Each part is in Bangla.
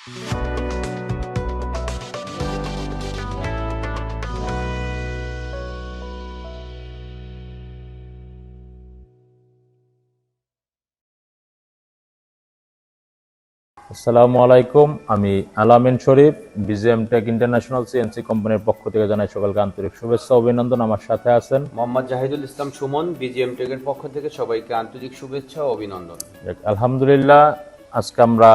আসসালামু আলাইকুম, আমি আলামিন শরীফ, BGM টেক ইন্টারন্যাশনাল CNC কোম্পানির পক্ষ থেকে জানাই সকলকে আন্তরিক শুভেচ্ছা অভিনন্দন। আমার সাথে আছেন মোহাম্মদ জাহিদুল ইসলাম সুমন। BGM টেকের পক্ষ থেকে সবাইকে আন্তরিক শুভেচ্ছা ও অভিনন্দন। আলহামদুলিল্লাহ, আজকে আমরা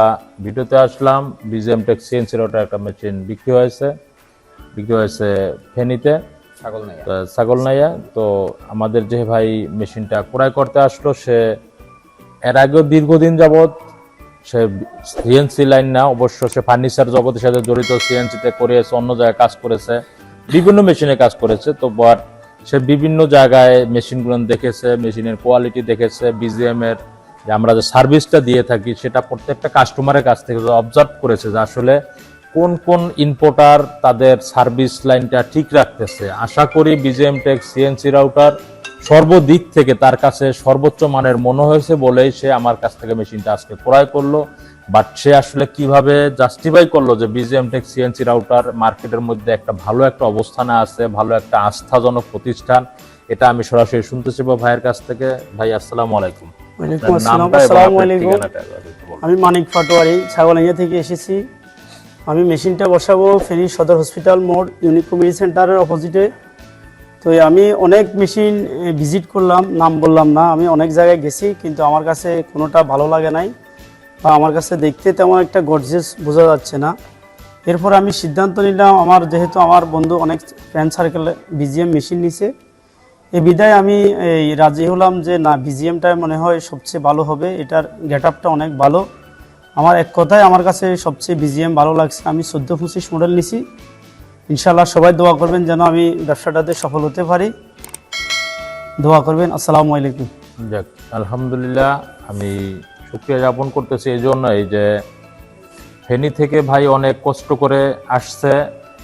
ভিডিওতে আসলাম। BGM টেক CNC রোটার একটা মেশিন বিক্রি হয়েছে ফেনীতে, ছাগলনাইয়া। তো আমাদের যে ভাই মেশিনটা ক্রয় করতে আসলো, সে এর আগেও দীর্ঘদিন যাবৎ সে CNC লাইন না, অবশ্য সে ফার্নিচার জগতের সাথে জড়িত, CNC-তে করেছে, অন্য জায়গায় কাজ করেছে, বিভিন্ন মেশিনে কাজ করেছে। তো সে বিভিন্ন জায়গায় মেশিনগুলো দেখেছে, মেশিনের কোয়ালিটি দেখেছে, BGM এর যে আমরা যে সার্ভিসটা দিয়ে থাকি সেটা প্রত্যেকটা কাস্টমারের কাছ থেকে অবজার্ভ করেছে যে আসলে কোন কোন ইম্পোর্টার তাদের সার্ভিস লাইনটা ঠিক রাখতেছে। আশা করি BGM টেক CNC রাউটার সর্বদিক থেকে তার কাছে সর্বোচ্চ মানের মনে হয়েছে বলেই সে আমার কাছ থেকে মেশিনটা আজকে ক্রয় করলো। বাট সে আসলে কিভাবে জাস্টিফাই করলো যে BGM টেক CNC রাউটার মার্কেটের মধ্যে একটা ভালো একটা অবস্থানে আছে, ভালো একটা আস্থাজনক প্রতিষ্ঠান, এটা আমি সরাসরি শুনতে চাইব ভাইয়ের কাছ থেকে। ভাই আসসালামু আলাইকুম। আসসালামু আলাইকুম। আমি মানিক পাটোয়ারি, ছাগলনাইয়া থেকে এসেছি। আমি মেশিনটা বসাবো ফেনী সদর হসপিটাল মোড় ইউনিক কমিউনিটি সেন্টারের অপোজিটে। তো আমি অনেক মেশিন ভিজিট করলাম, নাম বললাম না, আমি অনেক জায়গায় গেছি, কিন্তু আমার কাছে কোনোটা ভালো লাগে নাই বা আমার কাছে দেখতে তেমন একটা গর্জিয়াস বোঝা যাচ্ছে না। এরপর আমি সিদ্ধান্ত নিলাম, যেহেতু আমার বন্ধু অনেক ফ্রেন্ড সার্কেলে BGM মেশিন নিছে, এই বিধায় আমি রাজি হলাম যে না, BGMটাই মনে হয় সবচেয়ে ভালো হবে, এটার গেট আপটা অনেক ভালো। আমার এক কথায় আমার কাছে সবচেয়ে BGM ভালো লাগছে। আমি 14-25 মডেল নিছি। ইনশাআল্লাহ সবাই দোয়া করবেন যেন আমি ব্যবসাটাতে সফল হতে পারি, দোয়া করবেন। আসসালামু আলাইকুম। যাক, আলহামদুলিল্লাহ, আমি শুকরিয়া জ্ঞাপন করতেছি এই জন্যই যে ফেনী থেকে ভাই অনেক কষ্ট করে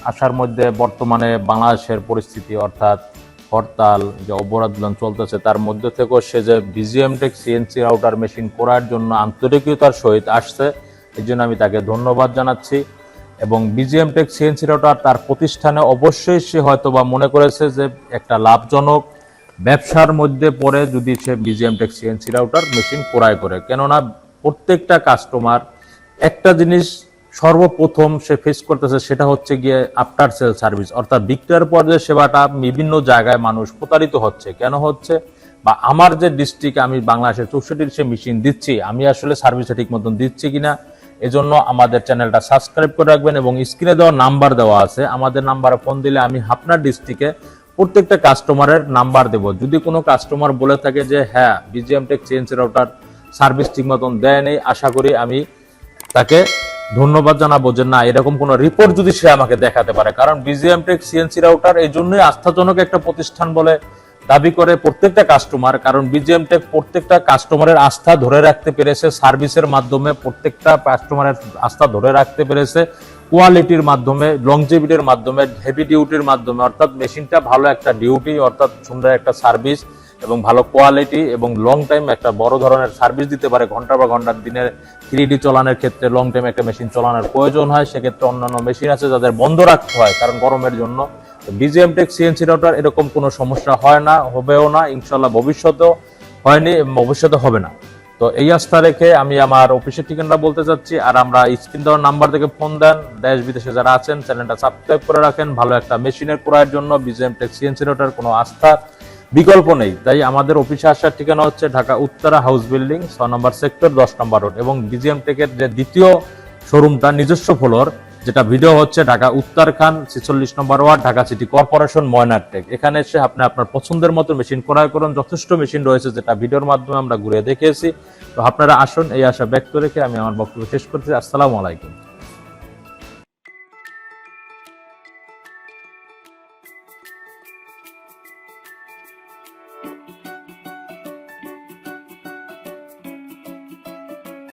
আসার মধ্যে বর্তমানে বাংলাদেশের পরিস্থিতি, অর্থাৎ হরতাল, যে অবরোধ চলতেছে, তার মধ্যে থেকেও সে যে BGM tech CNC router machine করার জন্য আন্তরিকতার সহিত আসছে, এই জন্য আমি তাকে ধন্যবাদ জানাচ্ছি। এবং BGM টেক CNC রাউটার তার প্রতিষ্ঠানে অবশ্যই সে হয়তোবা মনে করেছে যে একটা লাভজনক ব্যবসার মধ্যে পড়ে যদি সে BGM tech CNC router machine ক্রয় করে। কেননা প্রত্যেকটা কাস্টমার একটা জিনিস সর্বপ্রথম সে ফেস করতেছে, সেটা হচ্ছে গিয়ে আফটার সেল সার্ভিস, অর্থাৎ বিক্রয়ের পর যে সেবাটা বিভিন্ন জায়গায় মানুষ প্রতারিত হচ্ছে, কেন হচ্ছে, বা আমার যে ডিস্ট্রিক্টে আমি বাংলাদেশের 64 সে মেশিন দিচ্ছি, আমি আসলে সার্ভিসটা ঠিক মতন দিচ্ছি কিনা। এজন্য আমাদের চ্যানেলটা সাবস্ক্রাইব করে রাখবেন এবং স্ক্রিনে দেওয়া নাম্বার দেওয়া আছে, আমাদের নাম্বারে ফোন দিলে আমি আপনার ডিস্ট্রিক্টে প্রত্যেকটা কাস্টমারের নাম্বার দেব। যদি কোনো কাস্টমার বলে থাকে যে হ্যাঁ BGM tech CNC router service ঠিক মতন দেয়নি, আশা করি আমি তাকে ধন্যবাদ জানাবো যে না, এরকম কোনো রিপোর্ট যদি সে আমাকে দেখাতে পারে। কারণ BGM টেক CNC রাউটার এই জন্যই আস্থাজনক একটা প্রতিষ্ঠান বলে দাবি করে প্রত্যেকটা কাস্টমার। কারণ BGM টেক প্রত্যেকটা কাস্টমারের আস্থা ধরে রাখতে পেরেছে, সার্ভিসের মাধ্যমে প্রত্যেকটা কাস্টমারের আস্থা ধরে রাখতে পেরেছে, কোয়ালিটির মাধ্যমে, লংজিভিটির মাধ্যমে, হেভি ডিউটির মাধ্যমে, অর্থাৎ মেশিনটা ভালো একটা ডিউটি, অর্থাৎ সুন্দর একটা সার্ভিস এবং ভালো কোয়ালিটি এবং লং টাইম একটা বড় ধরনের সার্ভিস দিতে পারে। ঘন্টা বা ঘন্টার দিনের 3D চলানোর ক্ষেত্রে লং টাইম একটা মেশিন চলানোর প্রয়োজন হয়, সেক্ষেত্রে অন্যান্য মেশিন আছে যাদের বন্ধ রাখতে হয় কারণ গরমের জন্য। BGM টেক CNC রাউটার এরকম কোনো সমস্যা হয় না, হবেও না, ইনশাল্লাহ ভবিষ্যতেও হয়নি, ভবিষ্যতে হবে না। তো এই আস্থা রেখে আমি আমার অফিসের ঠিকানা বলতে চাচ্ছি। আর আমরা স্ক্রিন দেওয়ার নাম্বার থেকে ফোন দেন, দেশ বিদেশে যারা আছেন চ্যানেলটা সাবস্ক্রাইব করে রাখেন। ভালো একটা মেশিনের ক্রয়ের জন্য BGM টেক CNC রাউটার কোনো আস্থার বিকল্প নেই। তাই আমাদের অফিসে আসার ঠিকানা হচ্ছে ঢাকা উত্তরা হাউস বিল্ডিং 6 নম্বর সেক্টর 10 নম্বর রোড, এবং BGM টেকের যে দ্বিতীয় শোরুমটা নিজস্ব ফ্লোর, যেটা ভিডিও হচ্ছে ঢাকা উত্তরখান 46 নম্বর ওয়ার্ড, ঢাকা সিটি কর্পোরেশন, ময়নারটেক। এখানে এসে আপনি আপনার পছন্দের মতো মেশিন ক্রয় করুন। যথেষ্ট মেশিন রয়েছে যেটা ভিডিওর মাধ্যমে আমরা ঘুরে দেখিয়েছি। তো আপনারা আসুন, এই আশা ব্যক্ত রেখে আমি আমার বক্তব্য শেষ করছি। আসসালামু আলাইকুম।